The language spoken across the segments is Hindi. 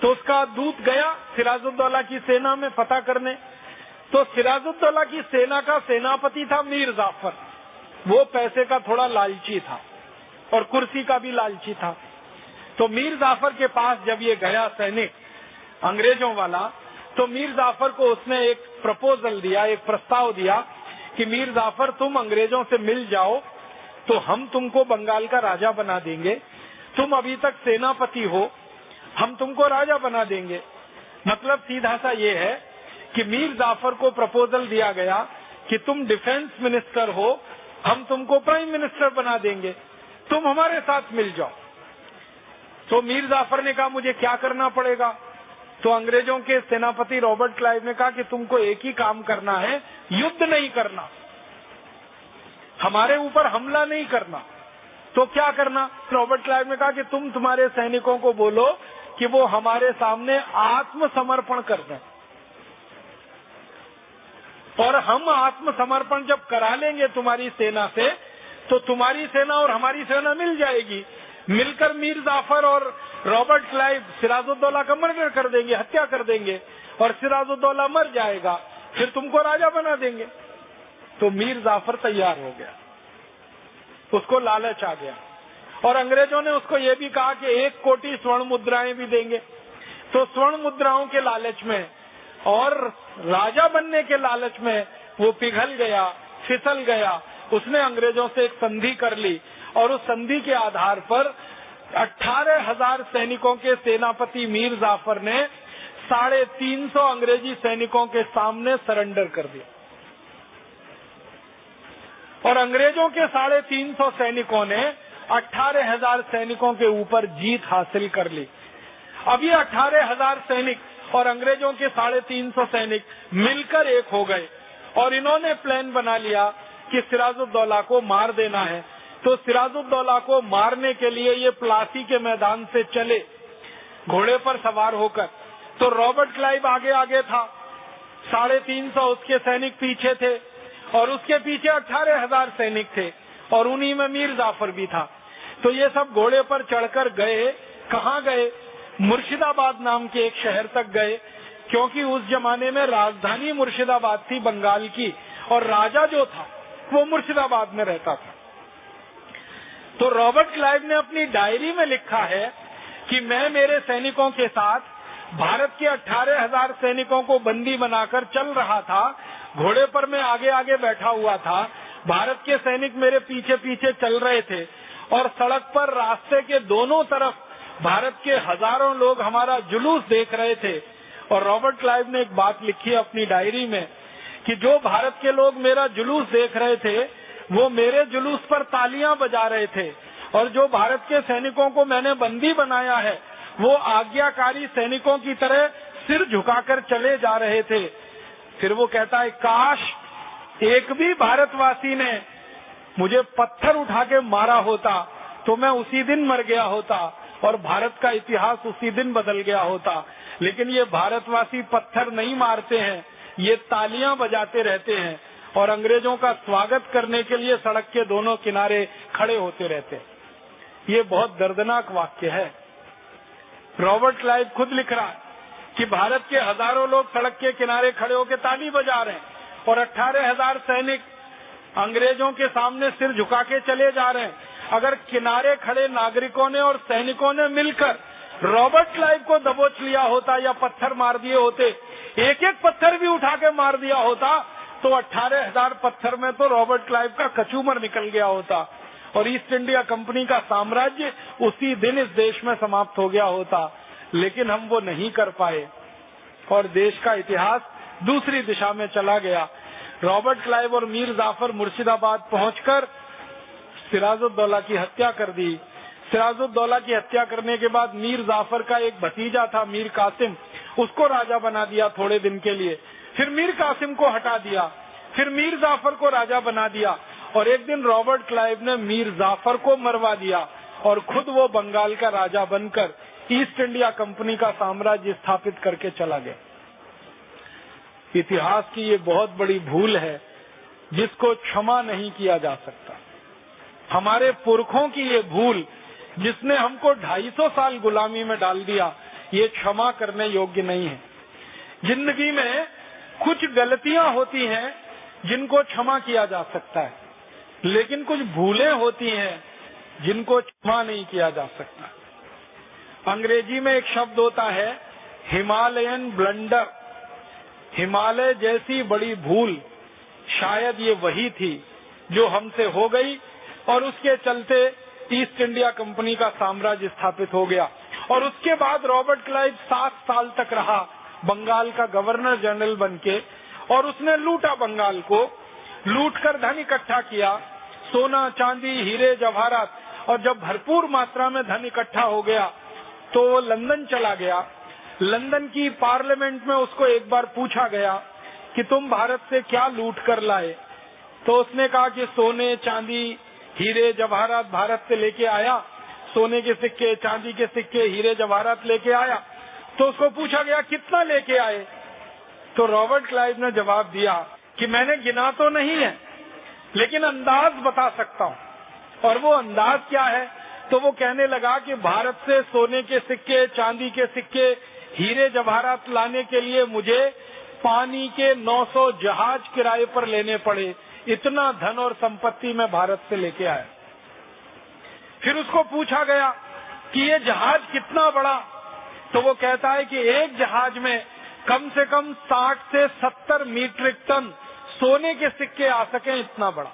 तो उसका दूत गया सिराजुद्दौला की सेना में पता करने। तो सिराजुद्दौला की सेना का सेनापति था मीर जाफर। वो पैसे का थोड़ा लालची था और कुर्सी का भी लालची था। तो मीर जाफर के पास जब ये गया सैनिक अंग्रेजों वाला, तो मीर जाफर को उसने एक प्रपोजल दिया, एक प्रस्ताव दिया कि मीर जाफर तुम अंग्रेजों से मिल जाओ तो हम तुमको बंगाल का राजा बना देंगे। तुम अभी तक सेनापति हो, हम तुमको राजा बना देंगे। मतलब सीधा सा ये है कि मीर जाफर को प्रपोजल दिया गया कि तुम डिफेंस मिनिस्टर हो, हम तुमको प्राइम मिनिस्टर बना देंगे, तुम हमारे साथ मिल जाओ। तो मीर जाफर ने कहा मुझे क्या करना पड़ेगा? तो अंग्रेजों के सेनापति रॉबर्ट क्लाइव ने कहा कि तुमको एक ही काम करना है, युद्ध नहीं करना, हमारे ऊपर हमला नहीं करना। तो क्या करना? रॉबर्ट क्लाइव ने कहा कि तुम तुम्हारे सैनिकों को बोलो कि वो हमारे सामने आत्मसमर्पण कर दें, और हम आत्मसमर्पण जब करा लेंगे तुम्हारी सेना से, तो तुम्हारी सेना और हमारी सेना मिल जाएगी, मिलकर मीर जाफर और रॉबर्ट क्लाइव सिराजुद्दौला का मर्डर कर देंगे, हत्या कर देंगे, और सिराजुद्दौला मर जाएगा, फिर तुमको राजा बना देंगे। तो मीर जाफर तैयार हो गया, उसको लालच आ गया, और अंग्रेजों ने उसको ये भी कहा कि 1 कोटी स्वर्ण मुद्राएं भी देंगे। तो स्वर्ण मुद्राओं के लालच में और राजा बनने के लालच में वो पिघल गया, फिसल गया। उसने अंग्रेजों से एक संधि कर ली, और उस संधि के आधार पर 18,000 सैनिकों के सेनापति मीर जाफर ने 350 अंग्रेजी सैनिकों के सामने सरेंडर कर दिया, और अंग्रेजों के 350 सैनिकों ने 18,000 सैनिकों के ऊपर जीत हासिल कर ली। अब ये 18,000 सैनिक और अंग्रेजों के 350 सैनिक मिलकर एक हो गए, और इन्होंने प्लान बना लिया कि सिराजुद्दौला को मार देना है। तो सिराजुद्दौला को मारने के लिए ये प्लासी के मैदान से चले घोड़े पर सवार होकर। तो रॉबर्ट क्लाइव आगे आगे था, 350 उसके सैनिक पीछे थे, और उसके पीछे 18,000 सैनिक थे, और उन्हीं में मीर जाफर भी था। तो ये सब घोड़े पर चढ़कर गए। कहाँ गए? मुर्शिदाबाद नाम के एक शहर तक गए, क्योंकि उस जमाने में राजधानी मुर्शिदाबाद थी बंगाल की, और राजा जो था वो मुर्शिदाबाद में रहता था। तो रॉबर्ट क्लाइव ने अपनी डायरी में लिखा है कि मैं मेरे सैनिकों के साथ भारत के 18,000 सैनिकों को बंदी बनाकर चल रहा था, घोड़े पर मैं आगे आगे बैठा हुआ था, भारत के सैनिक मेरे पीछे पीछे चल रहे थे, और सड़क पर रास्ते के दोनों तरफ भारत के हजारों लोग हमारा जुलूस देख रहे थे। और रॉबर्ट क्लाइव ने एक बात लिखी है अपनी डायरी में कि जो भारत के लोग मेरा जुलूस देख रहे थे वो मेरे जुलूस पर तालियां बजा रहे थे, और जो भारत के सैनिकों को मैंने बंदी बनाया है वो आज्ञाकारी सैनिकों की तरह सिर झुकाकर चले जा रहे थे। फिर वो कहता है काश एक भी भारतवासी ने मुझे पत्थर उठा के मारा होता तो मैं उसी दिन मर गया होता, और भारत का इतिहास उसी दिन बदल गया होता। लेकिन ये भारतवासी पत्थर नहीं मारते हैं, ये तालियां बजाते रहते हैं, और अंग्रेजों का स्वागत करने के लिए सड़क के दोनों किनारे खड़े होते रहते हैं। ये बहुत दर्दनाक वाक्य है। रॉबर्ट क्लाइव खुद लिख रहा है कि भारत के हजारों लोग सड़क के किनारे खड़े होकर ताली बजा रहे हैं, और 18,000 सैनिक अंग्रेजों के सामने सिर झुका के चले जा रहे हैं। अगर किनारे खड़े नागरिकों ने और सैनिकों ने मिलकर रॉबर्ट क्लाइव को दबोच लिया होता या पत्थर मार दिए होते, एक एक पत्थर भी उठा के मार दिया होता, तो 18,000 पत्थर में तो रॉबर्ट क्लाइव का कचूमर निकल गया होता, और ईस्ट इंडिया कंपनी का साम्राज्य उसी दिन इस देश में समाप्त हो गया होता। लेकिन हम वो नहीं कर पाए, और देश का इतिहास दूसरी दिशा में चला गया। रॉबर्ट क्लाइव और मीर जाफर मुर्शिदाबाद पहुंचकर सिराजुद्दौला की हत्या कर दी। सिराजुद्दौला की हत्या करने के बाद मीर जाफर का एक भतीजा था मीर कासिम, उसको राजा बना दिया थोड़े दिन के लिए। फिर मीर कासिम को हटा दिया, फिर मीर जाफर को राजा बना दिया, और एक दिन रॉबर्ट क्लाइव ने मीर जाफर को मरवा दिया, और खुद वो बंगाल का राजा बनकर ईस्ट इंडिया कंपनी का साम्राज्य स्थापित करके चला गया। इतिहास की ये बहुत बड़ी भूल है जिसको क्षमा नहीं किया जा सकता। हमारे पुरखों की ये भूल जिसने हमको 250 साल गुलामी में डाल दिया, ये क्षमा करने योग्य नहीं है। जिंदगी में कुछ गलतियां होती हैं जिनको क्षमा किया जा सकता है, लेकिन कुछ भूलें होती हैं जिनको क्षमा नहीं किया जा सकता। अंग्रेजी में एक शब्द होता है हिमालयन ब्लंडर। हिमालय जैसी बड़ी भूल शायद ये वही थी जो हमसे हो गई और उसके चलते ईस्ट इंडिया कंपनी का साम्राज्य स्थापित हो गया। और उसके बाद रॉबर्ट क्लाइव 7 साल तक रहा बंगाल का गवर्नर जनरल बनके, और उसने लूटा बंगाल को, लूटकर धन इकट्ठा किया, सोना चांदी हीरे जवाहरात। और जब भरपूर मात्रा में धन इकट्ठा हो गया तो वो लंदन चला गया। लंदन की पार्लियामेंट में उसको एक बार पूछा गया कि तुम भारत से क्या लूट कर लाए, तो उसने कहा कि सोने चांदी हीरे जवाहरात भारत से लेके आया, सोने के सिक्के चांदी के सिक्के हीरे जवाहरात लेके आया। तो उसको पूछा गया कितना लेके आए, तो रॉबर्ट क्लाइव ने जवाब दिया कि मैंने गिना तो नहीं है लेकिन अंदाज बता सकता हूँ। और वो अंदाज क्या है, तो वो कहने लगा कि भारत से सोने के सिक्के चांदी के सिक्के हीरे जवाहरात लाने के लिए मुझे पानी के 900 जहाज किराए पर लेने पड़े, इतना धन और संपत्ति मैं भारत से लेके आया। फिर उसको पूछा गया कि ये जहाज कितना बड़ा, तो वो कहता है कि एक जहाज में कम से कम 60 से 70 मीट्रिक टन सोने के सिक्के आ सके, इतना बड़ा।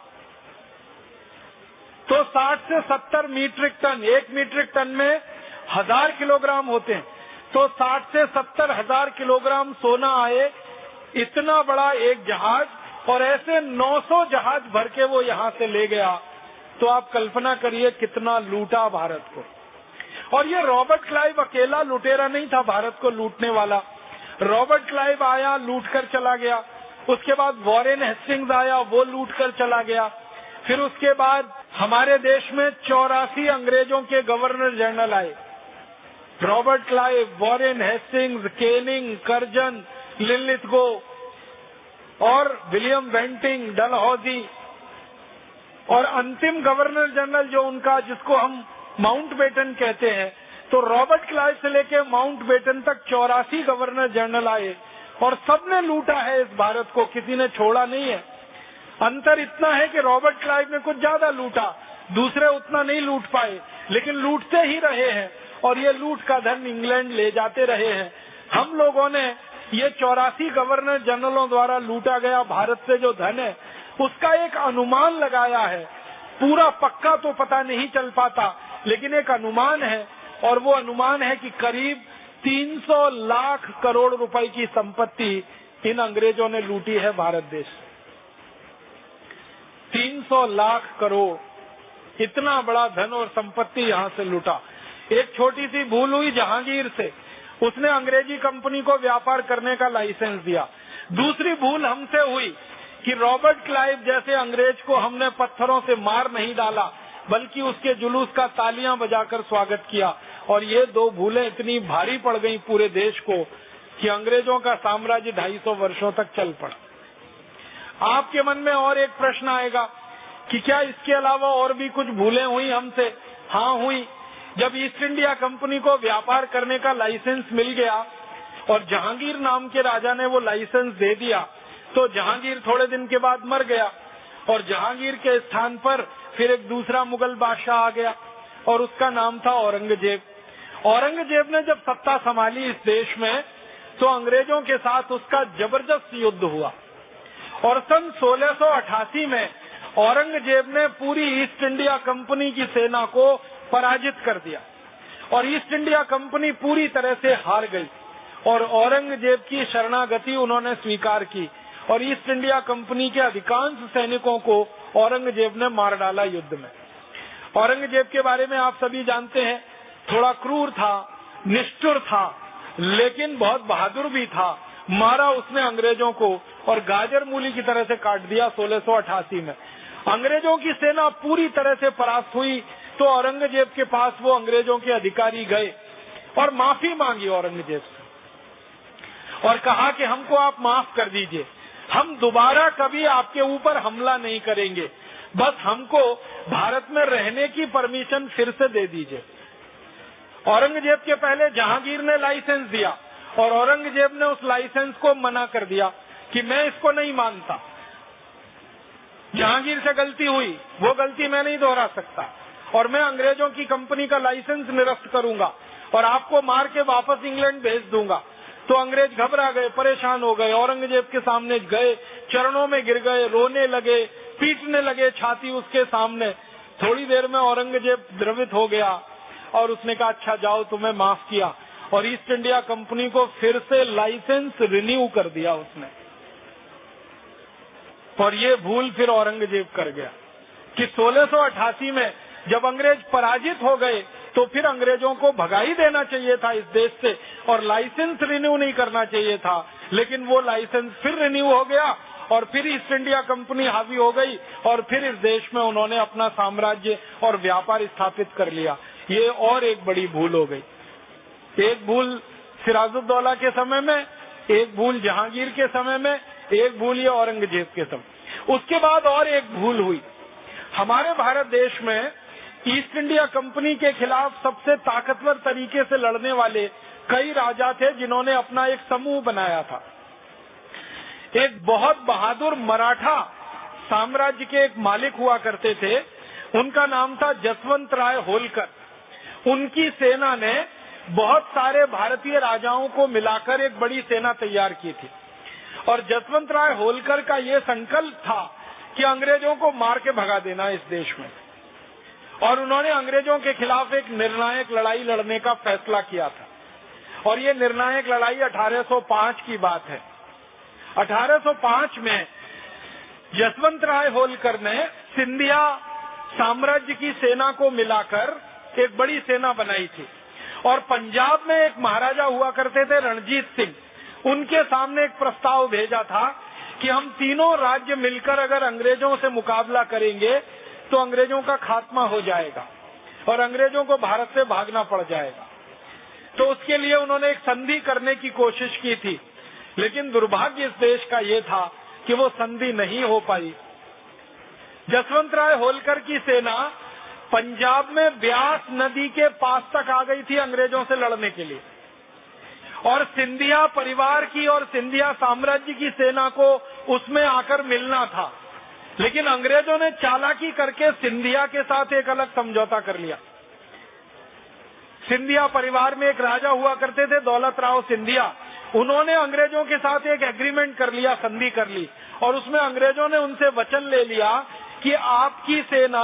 तो 60 से 70 मीट्रिक टन, 1 मीट्रिक टन में 1000 किलोग्राम होते हैं, तो 60 से 70 हजार किलोग्राम सोना आए, इतना बड़ा एक जहाज, और ऐसे 900 जहाज भर के वो यहाँ से ले गया। तो आप कल्पना करिए कितना लूटा भारत को। और ये रॉबर्ट क्लाइव अकेला लुटेरा नहीं था भारत को लूटने वाला। रॉबर्ट क्लाइव आया, लूट कर चला गया। उसके बाद वॉरेन हेस्टिंग्स आया, वो लूट कर चला गया। फिर उसके बाद हमारे देश में 84 अंग्रेजों के गवर्नर जनरल आए। Robert Clive, Warren Hastings, Canning, Curzon, Linlithgow और विलियम वेंटिंग, डलहौजी, और अंतिम गवर्नर जनरल जो उनका, जिसको हम माउंटबेटन कहते हैं, तो रॉबर्ट क्लाइव से लेके माउंटबेटन तक 84 गवर्नर जनरल आए और सबने लूटा है इस भारत को, किसी ने छोड़ा नहीं है। अंतर इतना है कि रॉबर्ट क्लाइव ने कुछ ज्यादा लूटा, दूसरे उतना नहीं लूट पाए, लेकिन लूटते ही रहे हैं और ये लूट का धन इंग्लैंड ले जाते रहे हैं। हम लोगों ने ये 84 गवर्नर जनरलों द्वारा लूटा गया भारत से जो धन है उसका एक अनुमान लगाया है। पूरा पक्का तो पता नहीं चल पाता, लेकिन एक अनुमान है, और वो अनुमान है कि करीब 300 लाख करोड़ रुपए की संपत्ति इन अंग्रेजों ने लूटी है भारत देश। 300 लाख करोड़, इतना बड़ा धन और संपत्ति यहाँ से लूटा। एक छोटी सी भूल हुई जहांगीर से, उसने अंग्रेजी कंपनी को व्यापार करने का लाइसेंस दिया। दूसरी भूल हमसे हुई कि रॉबर्ट क्लाइव जैसे अंग्रेज को हमने पत्थरों से मार नहीं डाला, बल्कि उसके जुलूस का तालियां बजाकर स्वागत किया। और ये 2 भूलें इतनी भारी पड़ गई पूरे देश को कि अंग्रेजों का साम्राज्य 250 वर्षों तक चल पड़ा। आपके मन में और एक प्रश्न आएगा कि क्या इसके अलावा और भी कुछ भूलें हुई हमसे? हाँ, हुई। जब ईस्ट इंडिया कंपनी को व्यापार करने का लाइसेंस मिल गया और जहांगीर नाम के राजा ने वो लाइसेंस दे दिया, तो जहांगीर थोड़े दिन के बाद मर गया और जहांगीर के स्थान पर फिर एक दूसरा मुगल बादशाह आ गया और उसका नाम था औरंगजेब। औरंगजेब ने जब सत्ता संभाली इस देश में, तो अंग्रेजों के साथ उसका जबरदस्त युद्ध हुआ और सन 1688 में औरंगजेब ने पूरी ईस्ट इंडिया कंपनी की सेना को पराजित कर दिया और ईस्ट इंडिया कंपनी पूरी तरह से हार गई और औरंगजेब की शरणागति उन्होंने स्वीकार की और ईस्ट इंडिया कंपनी के अधिकांश सैनिकों को औरंगजेब ने मार डाला युद्ध में। औरंगजेब के बारे में आप सभी जानते हैं, थोड़ा क्रूर था, निष्ठुर था, लेकिन बहुत बहादुर भी था। मारा उसने अंग्रेजों को और गाजर मूली की तरह से काट दिया 1688 में। अंग्रेजों की सेना पूरी तरह से परास्त हुई तो औरंगजेब के पास वो अंग्रेजों के अधिकारी गए और माफी मांगी औरंगजेब से और कहा कि हमको आप माफ कर दीजिए, हम दोबारा कभी आपके ऊपर हमला नहीं करेंगे, बस हमको भारत में रहने की परमिशन फिर से दे दीजिए। औरंगजेब के पहले जहांगीर ने लाइसेंस दिया और औरंगजेब ने उस लाइसेंस को मना कर दिया कि मैं इसको नहीं मानता, जहांगीर से गलती हुई, वो गलती मैं नहीं दोहरा सकता और मैं अंग्रेजों की कंपनी का लाइसेंस निरस्त करूंगा और आपको मार के वापस इंग्लैंड भेज दूंगा। तो अंग्रेज घबरा गए, परेशान हो गए, औरंगजेब के सामने गए, चरणों में गिर गए, रोने लगे, पीटने लगे छाती उसके सामने। थोड़ी देर में औरंगजेब द्रवित हो गया और उसने कहा अच्छा जाओ, तुम्हें माफ किया, और ईस्ट इंडिया कंपनी को फिर से लाइसेंस रिन्यू कर दिया उसने। और ये भूल फिर औरंगजेब कर गया कि 1688 में जब अंग्रेज पराजित हो गए तो फिर अंग्रेजों को भगा ही देना चाहिए था इस देश से और लाइसेंस रिन्यू नहीं करना चाहिए था। लेकिन वो लाइसेंस फिर रिन्यू हो गया और फिर ईस्ट इंडिया कंपनी हावी हो गई और फिर इस देश में उन्होंने अपना साम्राज्य और व्यापार स्थापित कर लिया। ये और एक बड़ी भूल हो गई। एक भूल सिराजुद्दौला के समय में, एक भूल जहांगीर के समय में, एक भूल ये औरंगजेब के समय। उसके बाद और एक भूल हुई। हमारे भारत देश में ईस्ट इंडिया कंपनी के खिलाफ सबसे ताकतवर तरीके से लड़ने वाले कई राजा थे जिन्होंने अपना एक समूह बनाया था। एक बहुत बहादुर मराठा साम्राज्य के एक मालिक हुआ करते थे, उनका नाम था जसवंत राय होलकर। उनकी सेना ने बहुत सारे भारतीय राजाओं को मिलाकर एक बड़ी सेना तैयार की थी और जसवंत राय होलकर का ये संकल्प था कि अंग्रेजों को मार के भगा देना इस देश में। और उन्होंने अंग्रेजों के खिलाफ एक निर्णायक लड़ाई लड़ने का फैसला किया था और ये निर्णायक लड़ाई 1805 की बात है। 1805 में जसवंत राय होलकर ने सिंधिया साम्राज्य की सेना को मिलाकर एक बड़ी सेना बनाई थी और पंजाब में एक महाराजा हुआ करते थे रणजीत सिंह, उनके सामने एक प्रस्ताव भेजा था कि हम तीनों राज्य मिलकर अगर अंग्रेजों से मुकाबला करेंगे तो अंग्रेजों का खात्मा हो जाएगा और अंग्रेजों को भारत से भागना पड़ जाएगा। तो उसके लिए उन्होंने एक संधि करने की कोशिश की थी, लेकिन दुर्भाग्य इस देश का ये था कि वो संधि नहीं हो पाई। जसवंत राय होलकर की सेना पंजाब में ब्यास नदी के पास तक आ गई थी अंग्रेजों से लड़ने के लिए और सिंधिया परिवार की और सिंधिया साम्राज्य की सेना को उसमें आकर मिलना था। लेकिन अंग्रेजों ने चालाकी करके सिंधिया के साथ एक अलग समझौता कर लिया। सिंधिया परिवार में एक राजा हुआ करते थे दौलत राव सिंधिया, उन्होंने अंग्रेजों के साथ एक एग्रीमेंट कर लिया, संधि कर ली और उसमें अंग्रेजों ने उनसे वचन ले लिया कि आपकी सेना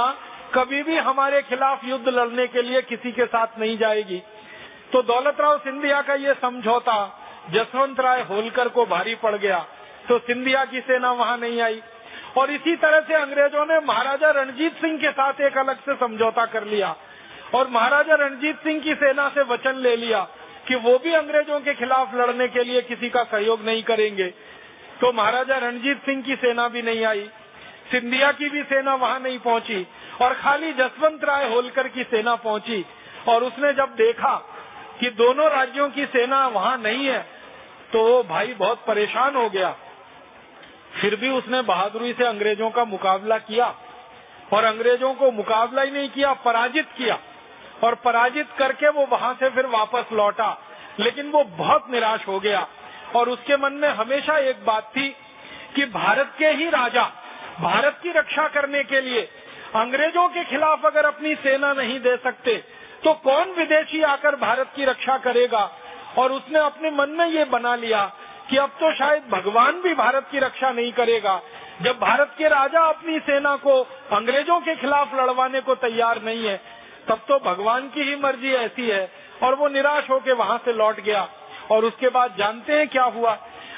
कभी भी हमारे खिलाफ युद्ध लड़ने के लिए किसी के साथ नहीं जाएगी। तो दौलत राव सिंधिया का ये समझौता जसवंत राय होलकर को भारी पड़ गया, तो सिंधिया की सेना वहां नहीं आई। और इसी तरह से अंग्रेजों ने महाराजा रणजीत सिंह के साथ एक अलग से समझौता कर लिया और महाराजा रणजीत सिंह की सेना से वचन ले लिया कि वो भी अंग्रेजों के खिलाफ लड़ने के लिए किसी का सहयोग नहीं करेंगे। तो महाराजा रणजीत सिंह की सेना भी नहीं आई, सिंधिया की भी सेना वहां नहीं पहुंची और खाली जसवंत राय होलकर की सेना पहुंची। और उसने जब देखा कि दोनों राज्यों की सेना वहां नहीं है तो वो भाई बहुत परेशान हो गया। फिर भी उसने बहादुरी से अंग्रेजों का मुकाबला किया और अंग्रेजों को मुकाबला ही नहीं किया, पराजित किया और पराजित करके वो वहां से फिर वापस लौटा। लेकिन वो बहुत निराश हो गया और उसके मन में हमेशा एक बात थी कि भारत के ही राजा भारत की रक्षा करने के लिए अंग्रेजों के खिलाफ अगर अपनी सेना नहीं दे सकते तो कौन विदेशी आकर भारत की रक्षा करेगा। और उसने अपने मन में ये बना लिया कि अब तो शायद भगवान भी भारत की रक्षा नहीं करेगा। जब भारत के राजा अपनी सेना को अंग्रेजों के खिलाफ लड़वाने को तैयार नहीं है तब तो भगवान की ही मर्जी ऐसी है। और वो निराश होकर वहां से लौट गया। और उसके बाद जानते हैं क्या हुआ?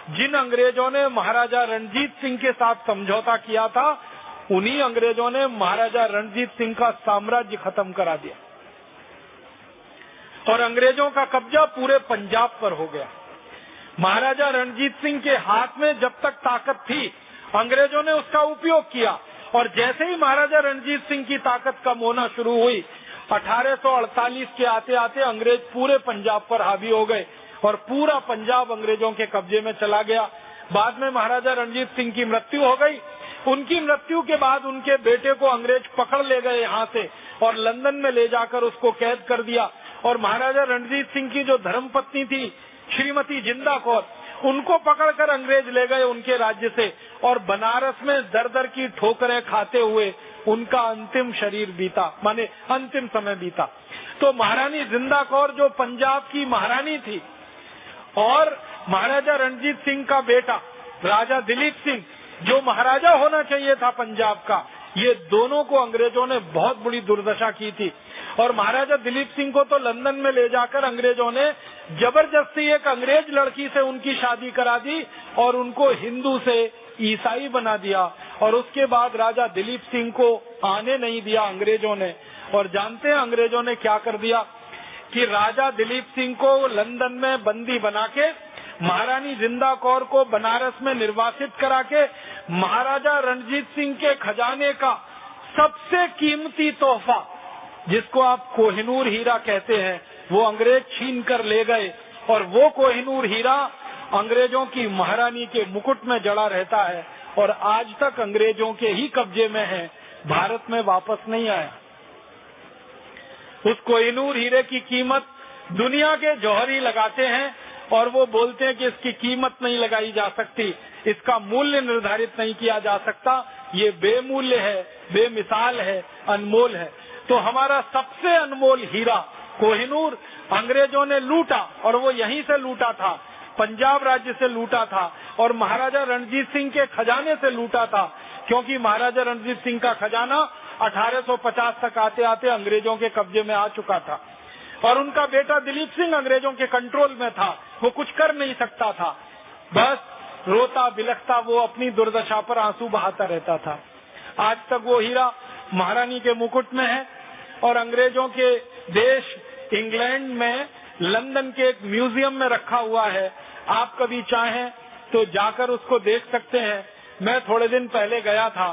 जिन अंग्रेजों ने महाराजा रणजीत सिंह के साथ समझौता किया था उन्हीं अंग्रेजों ने महाराजा रणजीत सिंह का साम्राज्य खत्म करा दिया और अंग्रेजों का कब्जा पूरे पंजाब पर हो गया। महाराजा रणजीत सिंह के हाथ में जब तक ताकत थी अंग्रेजों ने उसका उपयोग किया और जैसे ही महाराजा रणजीत सिंह की ताकत कम होना शुरू हुई 1848 के आते आते अंग्रेज पूरे पंजाब पर हावी हो गए और पूरा पंजाब अंग्रेजों के कब्जे में चला गया। बाद में महाराजा रणजीत सिंह की मृत्यु हो गई। उनकी मृत्यु के बाद उनके बेटे को अंग्रेज पकड़ ले गए यहाँ से और लंदन में ले जाकर उसको कैद कर दिया और महाराजा रणजीत सिंह की जो धर्मपत्नी थी श्रीमती जिंदा कौर, उनको पकड़कर अंग्रेज ले गए उनके राज्य से और बनारस में दर दर की ठोकरें खाते हुए उनका अंतिम शरीर बीता, माने अंतिम समय बीता। तो महारानी जिंदा कौर जो पंजाब की महारानी थी और महाराजा रणजीत सिंह का बेटा राजा दिलीप सिंह जो महाराजा होना चाहिए था पंजाब का, ये दोनों को अंग्रेजों ने बहुत बुरी दुर्दशा की थी। और महाराजा दिलीप सिंह को तो लंदन में ले जाकर अंग्रेजों ने जबरदस्ती एक अंग्रेज लड़की से उनकी शादी करा दी और उनको हिंदू से ईसाई बना दिया। और उसके बाद राजा दिलीप सिंह को आने नहीं दिया अंग्रेजों ने। और जानते हैं अंग्रेजों ने क्या कर दिया कि राजा दिलीप सिंह को लंदन में बंदी बना के महारानी जिंदा कौर को बनारस में निर्वासित करा के महाराजा रणजीत सिंह के खजाने का सबसे कीमती तोहफा, जिसको आप कोहिनूर हीरा कहते हैं, वो अंग्रेज छीन कर ले गए। और वो कोहिनूर हीरा अंग्रेजों की महारानी के मुकुट में जड़ा रहता है और आज तक अंग्रेजों के ही कब्जे में है, भारत में वापस नहीं आया। उस कोहिनूर हीरे की कीमत दुनिया के जौहरी लगाते हैं और वो बोलते हैं कि इसकी कीमत नहीं लगाई जा सकती, इसका मूल्य निर्धारित नहीं किया जा सकता, ये बेमूल्य है, बेमिसाल है, अनमोल है। तो हमारा सबसे अनमोल हीरा कोहिनूर अंग्रेजों ने लूटा और वो यहीं से लूटा था, पंजाब राज्य से लूटा था और महाराजा रणजीत सिंह के खजाने से लूटा था, क्योंकि महाराजा रणजीत सिंह का खजाना 1850 तक आते आते अंग्रेजों के कब्जे में आ चुका था और उनका बेटा दिलीप सिंह अंग्रेजों के कंट्रोल में था, वो कुछ कर नहीं सकता था, बस रोता बिलखता वो अपनी दुर्दशा पर आंसू बहाता रहता था। आज तक वो हीरा महारानी के मुकुट में है और अंग्रेजों के देश इंग्लैंड में लंदन के एक म्यूजियम में रखा हुआ है। आप कभी चाहें तो जाकर उसको देख सकते हैं। मैं थोड़े दिन पहले गया था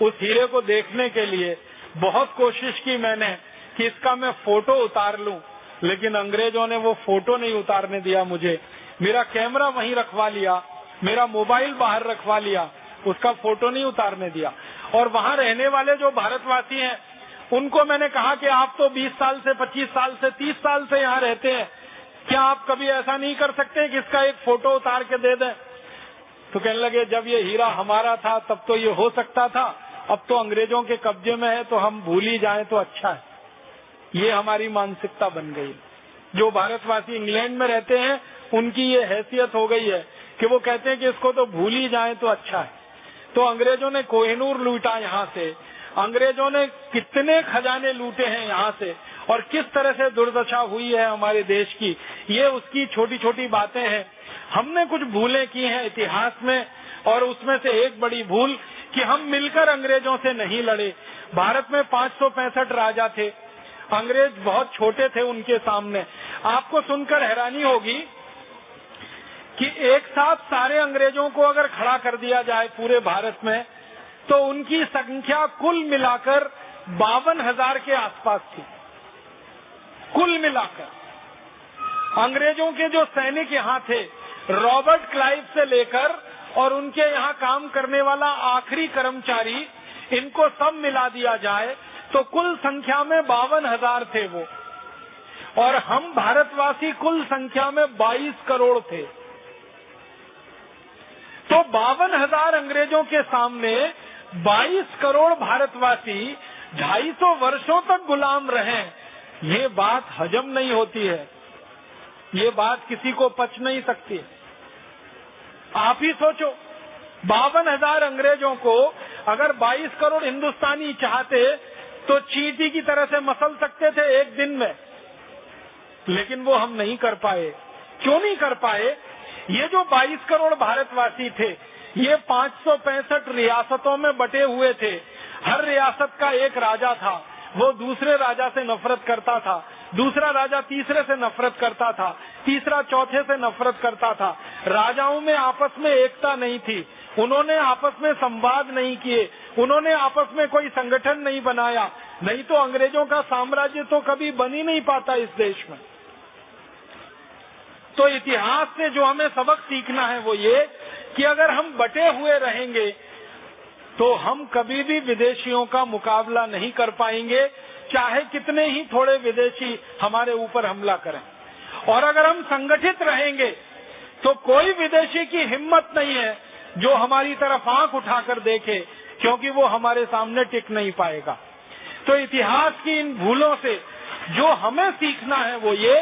उस हीरे को देखने के लिए, बहुत कोशिश की मैंने कि इसका मैं फोटो उतार लूं, लेकिन अंग्रेजों ने वो फोटो नहीं उतारने दिया मुझे। मेरा कैमरा वहीं रखवा लिया, मेरा मोबाइल बाहर रखवा लिया, उसका फोटो नहीं उतारने दिया। और वहाँ रहने वाले जो भारतवासी हैं उनको मैंने कहा कि आप तो 20 साल से 25 साल से 30 साल से यहाँ रहते हैं, क्या आप कभी ऐसा नहीं कर सकते कि इसका एक फोटो उतार के दे दें? तो कहने लगे जब ये हीरा हमारा था तब तो ये हो सकता था, अब तो अंग्रेजों के कब्जे में है तो हम भूल ही जाएं तो अच्छा है। ये हमारी मानसिकता बन गई। जो भारतवासी इंग्लैंड में रहते हैं उनकी ये हैसियत हो गई है कि वो कहते हैं कि इसको तो भूल ही जाएं तो अच्छा है। तो अंग्रेजों ने कोहिनूर लूटा यहाँ से, अंग्रेजों ने कितने खजाने लूटे हैं यहाँ से और किस तरह से दुर्दशा हुई है हमारे देश की, ये उसकी छोटी छोटी बातें हैं। हमने कुछ भूलें की हैं इतिहास में और उसमें से एक बड़ी भूल कि हम मिलकर अंग्रेजों से नहीं लड़े। भारत में 565 राजा थे, अंग्रेज बहुत छोटे थे उनके सामने। आपको सुनकर हैरानी होगी कि एक साथ सारे अंग्रेजों को अगर खड़ा कर दिया जाए पूरे भारत में तो उनकी संख्या कुल मिलाकर 52,000 के आसपास थी, कुल मिलाकर। अंग्रेजों के जो सैनिक यहाँ थे, रॉबर्ट क्लाइव से लेकर और उनके यहाँ काम करने वाला आखिरी कर्मचारी, इनको सब मिला दिया जाए तो कुल संख्या में 52,000 थे वो, और हम भारतवासी कुल संख्या में 22 करोड़ थे। तो 52,000 अंग्रेजों के सामने 22 करोड़ भारतवासी 250 वर्षों तक गुलाम रहे, ये बात हजम नहीं होती है, ये बात किसी को पच नहीं सकती। आप ही सोचो, 52,000 अंग्रेजों को अगर 22 करोड़ हिंदुस्तानी चाहते तो चींटी की तरह से मसल सकते थे एक दिन में, लेकिन वो हम नहीं कर पाए। क्यों नहीं कर पाए? ये जो 22 करोड़ भारतवासी थे, ये 565 रियासतों में बटे हुए थे। हर रियासत का एक राजा था, वो दूसरे राजा से नफरत करता था, दूसरा राजा तीसरे से नफरत करता था, तीसरा चौथे से नफरत करता था। राजाओं में आपस में एकता नहीं थी, उन्होंने आपस में संवाद नहीं किए, उन्होंने आपस में कोई संगठन नहीं बनाया, नहीं तो अंग्रेजों का साम्राज्य तो कभी बन ही नहीं पाता इस देश में। तो इतिहास से जो हमें सबक सीखना है वो ये कि अगर हम बटे हुए रहेंगे तो हम कभी भी विदेशियों का मुकाबला नहीं कर पाएंगे, चाहे कितने ही थोड़े विदेशी हमारे ऊपर हमला करें। और अगर हम संगठित रहेंगे तो कोई विदेशी की हिम्मत नहीं है जो हमारी तरफ आंख उठाकर देखे, क्योंकि वो हमारे सामने टिक नहीं पाएगा। तो इतिहास की इन भूलों से जो हमें सीखना है वो ये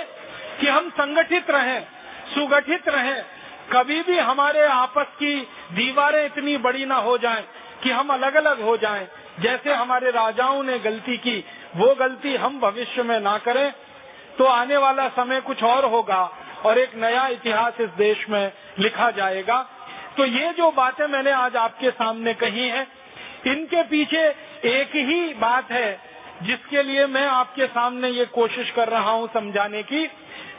कि हम संगठित रहें, सुगठित रहें, कभी भी हमारे आपस की दीवारें इतनी बड़ी ना हो जाएं कि हम अलग अलग हो जाएं। जैसे हमारे राजाओं ने गलती की, वो गलती हम भविष्य में ना करें, तो आने वाला समय कुछ और होगा और एक नया इतिहास इस देश में लिखा जाएगा। तो ये जो बातें मैंने आज आपके सामने कही हैं, इनके पीछे एक ही बात है जिसके लिए मैं आपके सामने ये कोशिश कर रहा हूँ समझाने की,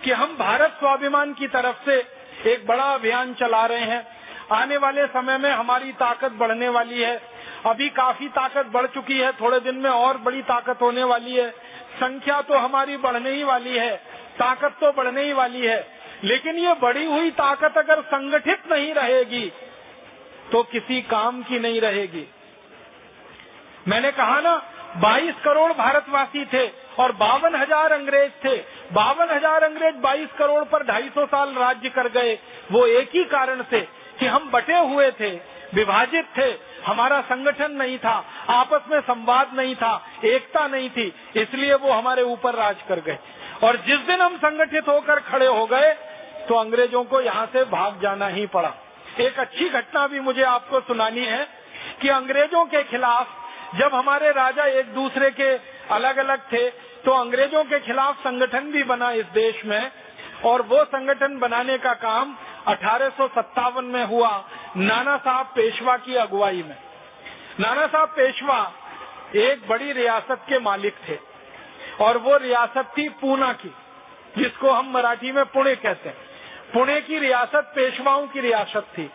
कि हम भारत स्वाभिमान की तरफ से एक बड़ा अभियान चला रहे हैं। आने वाले समय में हमारी ताकत बढ़ने वाली है। अभी काफी ताकत बढ़ चुकी है, थोड़े दिन में और बड़ी ताकत होने वाली है। संख्या तो हमारी बढ़ने ही वाली है, ताकत तो बढ़ने ही वाली है, लेकिन ये बढ़ी हुई ताकत अगर संगठित नहीं रहेगी तो किसी काम की नहीं रहेगी। मैंने कहा ना, 22 करोड़ भारतवासी थे और 52,000 अंग्रेज थे। 52,000 अंग्रेज 22 करोड़ पर 250 साल राज्य कर गए। वो एक ही कारण से कि हम बटे हुए थे, विभाजित थे, हमारा संगठन नहीं था, आपस में संवाद नहीं था, एकता नहीं थी, इसलिए वो हमारे ऊपर राज कर गए। और जिस दिन हम संगठित होकर खड़े हो गए तो अंग्रेजों को यहाँ से भाग जाना ही पड़ा। एक अच्छी घटना भी मुझे आपको सुनानी है कि अंग्रेजों के खिलाफ जब हमारे राजा एक दूसरे के अलग अलग थे तो अंग्रेजों के खिलाफ संगठन भी बना इस देश में, और वो संगठन बनाने का काम 1857 में हुआ नाना साहब पेशवा की अगुवाई में। नाना साहब पेशवा एक बड़ी रियासत के मालिक थे और वो रियासत थी पूना की, जिसको हम मराठी में पुणे कहते हैं। पुणे की रियासत पेशवाओं की रियासत थी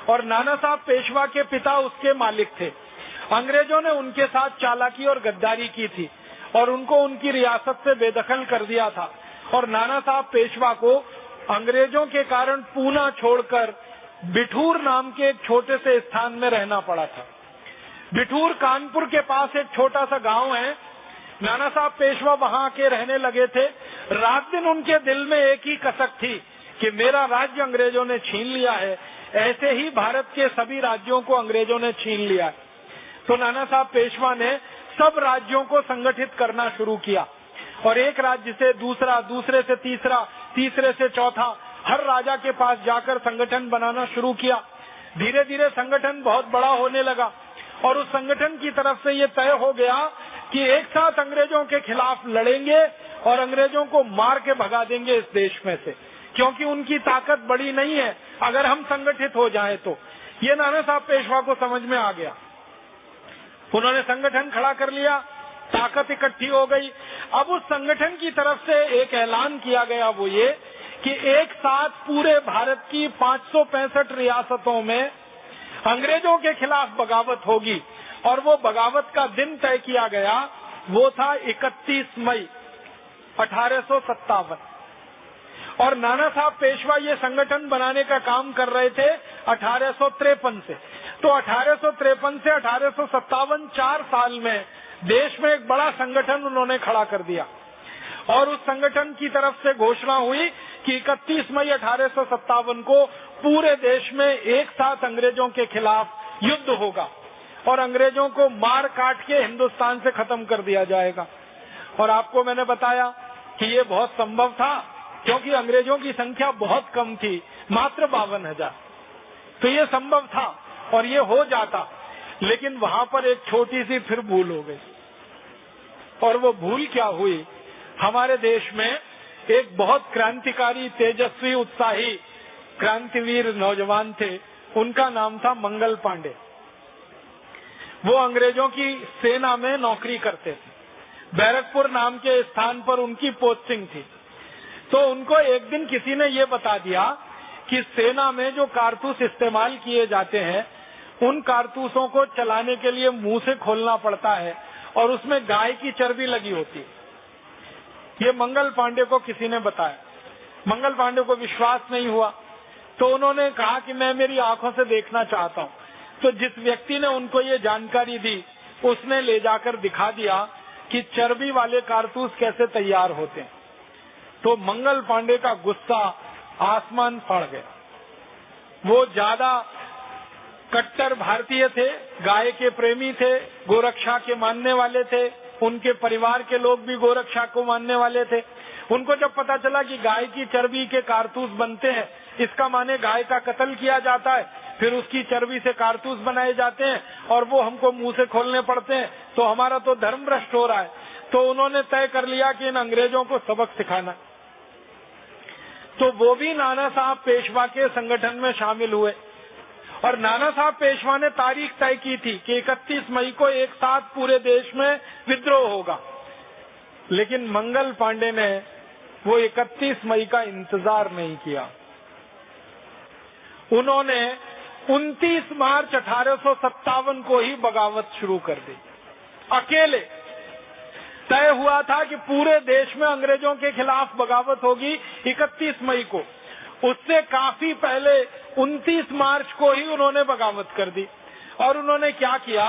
और नाना साहब पेशवा के पिता उसके मालिक थे। अंग्रेजों ने उनके साथ चालाकी और गद्दारी की थी और उनको उनकी रियासत से बेदखल कर दिया था, और नाना साहब पेशवा को अंग्रेजों के कारण पूना छोड़कर बिठूर नाम के एक छोटे से स्थान में रहना पड़ा था। बिठूर कानपुर के पास एक छोटा सा गांव है। नाना साहब पेशवा वहां के रहने लगे थे। रात दिन उनके दिल में एक ही कसक थी कि मेरा राज्य अंग्रेजों ने छीन लिया है, ऐसे ही भारत के सभी राज्यों को अंग्रेजों ने छीन लिया है। तो नाना साहब पेशवा ने सब राज्यों को संगठित करना शुरू किया और एक राज्य से दूसरा, दूसरे से तीसरा, तीसरे से चौथा, हर राजा के पास जाकर संगठन बनाना शुरू किया। धीरे धीरे संगठन बहुत बड़ा होने लगा और उस संगठन की तरफ से ये तय हो गया कि एक साथ अंग्रेजों के खिलाफ लड़ेंगे और अंग्रेजों को मार के भगा देंगे इस देश में से, क्योंकि उनकी ताकत बड़ी नहीं है अगर हम संगठित हो जाएं तो। ये नाना साहब पेशवा को समझ में आ गया। उन्होंने संगठन खड़ा कर लिया, ताकत इकट्ठी हो गई। अब उस संगठन की तरफ से एक ऐलान किया गया, वो ये कि एक साथ पूरे भारत की 565 रियासतों में अंग्रेजों के खिलाफ बगावत होगी, और वो बगावत का दिन तय किया गया, वो था 31 मई 1857। और नाना साहब पेशवा ये संगठन बनाने का काम कर रहे थे 1853 से। तो 1853 से 1857 4 साल में देश में एक बड़ा संगठन उन्होंने खड़ा कर दिया, और उस संगठन की तरफ से घोषणा हुई कि 31 मई 1857 को पूरे देश में एक साथ अंग्रेजों के खिलाफ युद्ध होगा और अंग्रेजों को मार काट के हिंदुस्तान से खत्म कर दिया जाएगा। और आपको मैंने बताया कि ये बहुत संभव था क्योंकि अंग्रेजों की संख्या बहुत कम थी, मात्र 52,000। तो ये संभव था और ये हो जाता, लेकिन वहां पर एक छोटी सी फिर भूल हो गई। और वो भूल क्या हुई? हमारे देश में एक बहुत क्रांतिकारी, तेजस्वी, उत्साही क्रांतिवीर नौजवान थे, उनका नाम था मंगल पांडे। वो अंग्रेजों की सेना में नौकरी करते थे। बैरकपुर नाम के स्थान पर उनकी पोस्टिंग थी। तो उनको एक दिन किसी ने ये बता दिया कि सेना में जो कारतूस इस्तेमाल किए जाते हैं, उन कारतूसों को चलाने के लिए मुंह से खोलना पड़ता है और उसमें गाय की चर्बी लगी होती है। ये मंगल पांडे को किसी ने बताया। मंगल पांडे को विश्वास नहीं हुआ, तो उन्होंने कहा कि मैं मेरी आंखों से देखना चाहता हूँ। तो जिस व्यक्ति ने उनको ये जानकारी दी, उसने ले जाकर दिखा दिया कि चर्बी वाले कारतूस कैसे तैयार होते हैं। तो मंगल पांडे का गुस्सा आसमान फाड़ गया। वो ज्यादा कट्टर भारतीय थे, गाय के प्रेमी थे, गोरक्षा के मानने वाले थे, उनके परिवार के लोग भी गोरक्षा को मानने वाले थे। उनको जब पता चला कि गाय की चर्बी के कारतूस बनते हैं, इसका माने गाय का कत्ल किया जाता है, फिर उसकी चर्बी से कारतूस बनाए जाते हैं और वो हमको मुंह से खोलने पड़ते हैं, तो हमारा तो धर्म भ्रष्ट हो रहा है। तो उन्होंने तय कर लिया कि इन अंग्रेजों को सबक सिखाना। तो वो भी नाना साहब पेशवा के संगठन में शामिल हुए और नाना साहब पेशवा ने तारीख तय की थी कि 31 मई को एक साथ पूरे देश में विद्रोह होगा। लेकिन मंगल पांडे ने वो 31 मई का इंतजार नहीं किया। उन्होंने 29 मार्च 1857 को ही बगावत शुरू कर दी। अकेले तय हुआ था कि पूरे देश में अंग्रेजों के खिलाफ बगावत होगी 31 मई को। उससे काफी पहले 29 मार्च को ही उन्होंने बगावत कर दी। और उन्होंने क्या किया,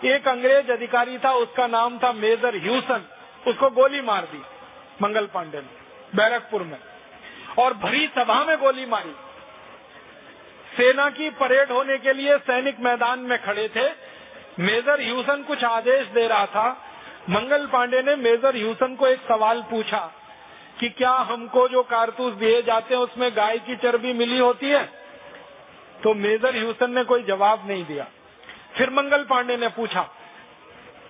एक अंग्रेज अधिकारी था, उसका नाम था मेजर ह्यूसन, उसको गोली मार दी मंगल पांडे ने बैरकपुर में, और भरी सभा में गोली मारी। सेना की परेड होने के लिए सैनिक मैदान में खड़े थे। मेजर ह्यूसन कुछ आदेश दे रहा था। मंगल पांडे ने मेजर ह्यूसन को एक सवाल पूछा कि क्या हमको जो कारतूस दिए जाते हैं उसमें गाय की चर्बी मिली होती है? तो मेजर ह्यूसन ने कोई जवाब नहीं दिया। फिर मंगल पांडे ने पूछा,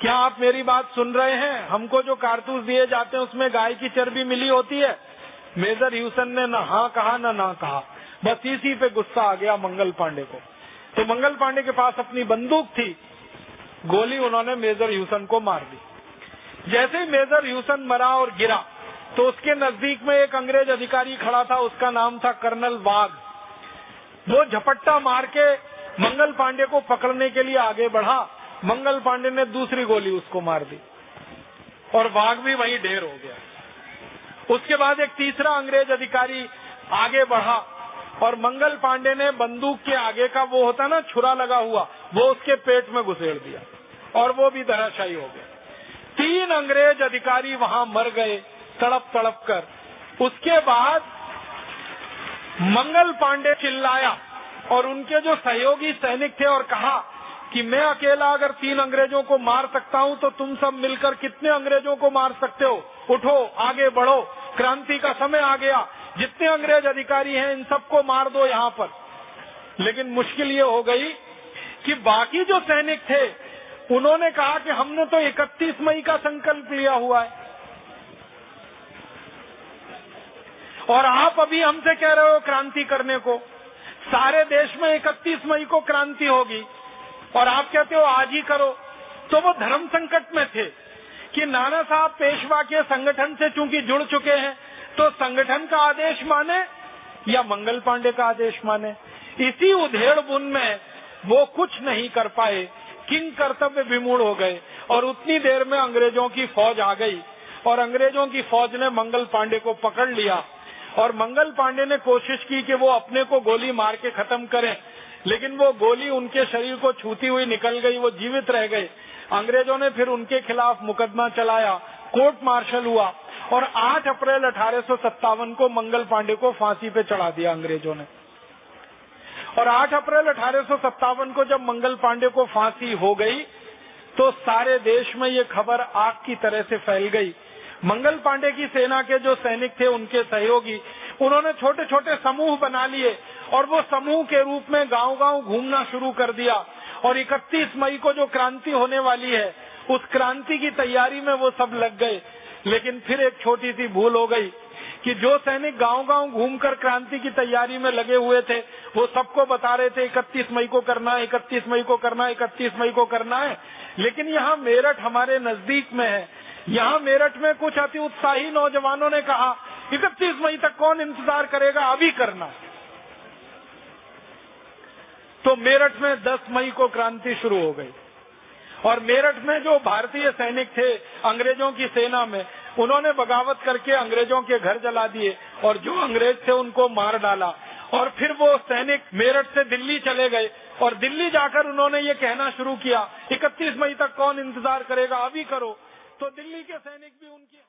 क्या आप मेरी बात सुन रहे हैं? हमको जो कारतूस दिए जाते हैं उसमें गाय की चर्बी मिली होती है? मेजर ह्यूसन ने न हाँ कहा न ना कहा। बस इसी पे गुस्सा आ गया मंगल पांडे को। तो मंगल पांडे के पास अपनी बंदूक थी, गोली उन्होंने मेजर ह्यूसन को मार दी। जैसे ही मेजर ह्यूसन मरा और गिरा तो उसके नजदीक में एक अंग्रेज अधिकारी खड़ा था, उसका नाम था कर्नल वाघ। वो झपट्टा मार के मंगल पांडे को पकड़ने के लिए आगे बढ़ा। मंगल पांडे ने दूसरी गोली उसको मार दी और वाघ भी वहीं ढेर हो गया। उसके बाद एक तीसरा अंग्रेज अधिकारी आगे बढ़ा और मंगल पांडे ने बंदूक के आगे का वो होता ना छुरा लगा हुआ, वो उसके पेट में घुसेड़ दिया और वो भी धराशायी हो गया। 3 अंग्रेज अधिकारी वहां मर गए तड़प तड़प कर। उसके बाद मंगल पांडे चिल्लाया और उनके जो सहयोगी सैनिक थे और कहा कि मैं अकेला अगर 3 अंग्रेजों को मार सकता हूं तो तुम सब मिलकर कितने अंग्रेजों को मार सकते हो? उठो, आगे बढ़ो, क्रांति का समय आ गया, जितने अंग्रेज अधिकारी हैं इन सबको मार दो यहाँ पर। लेकिन मुश्किल ये हो गई कि बाकी जो सैनिक थे उन्होंने कहा कि हमने तो 31 मई का संकल्प लिया हुआ है और आप अभी हमसे कह रहे हो क्रांति करने को। सारे देश में 31 मई को क्रांति होगी और आप कहते हो आज ही करो। तो वो धर्म संकट में थे कि नाना साहब पेशवा के संगठन से चूंकि जुड़ चुके हैं तो संगठन का आदेश माने या मंगल पांडे का आदेश माने। इसी उधेड़ बुन में वो कुछ नहीं कर पाए, किंग कर्तव्य विमूढ़ हो गए और उतनी देर में अंग्रेजों की फौज आ गई और अंग्रेजों की फौज ने मंगल पांडे को पकड़ लिया। और मंगल पांडे ने कोशिश की कि वो अपने को गोली मार के खत्म करें, लेकिन वो गोली उनके शरीर को छूती हुई निकल गई, वो जीवित रह गए। अंग्रेजों ने फिर उनके खिलाफ मुकदमा चलाया, कोर्ट मार्शल हुआ और 8 अप्रैल 1857 को मंगल पांडे को फांसी पे चढ़ा दिया अंग्रेजों ने। और 8 अप्रैल 1857 को जब मंगल पांडे को फांसी हो गई तो सारे देश में ये खबर आग की तरह से फैल गई। मंगल पांडे की सेना के जो सैनिक थे, उनके सहयोगी, उन्होंने छोटे छोटे समूह बना लिए और वो समूह के रूप में गांव-गांव घूमना शुरू कर दिया। और 31 मई को जो क्रांति होने वाली है, उस क्रांति की तैयारी में वो सब लग गए। लेकिन फिर एक छोटी सी भूल हो गई कि जो सैनिक गांव-गांव घूमकर क्रांति की तैयारी में लगे हुए थे, वो सबको बता रहे थे 31 मई को करना है, 31 मई को करना है, 31 मई को करना है। लेकिन यहाँ मेरठ हमारे नजदीक में है। यहाँ मेरठ में कुछ अति उत्साही नौजवानों ने कहा 31 मई तक कौन इंतजार करेगा, अभी करना। तो मेरठ में 10 मई को क्रांति शुरू हो गई और मेरठ में जो भारतीय सैनिक थे अंग्रेजों की सेना में, उन्होंने बगावत करके अंग्रेजों के घर जला दिए और जो अंग्रेज थे उनको मार डाला। और फिर वो सैनिक मेरठ से दिल्ली चले गए और दिल्ली जाकर उन्होंने ये कहना शुरू किया 31 मई तक कौन इंतजार करेगा, अभी करो। तो दिल्ली के सैनिक भी उनकी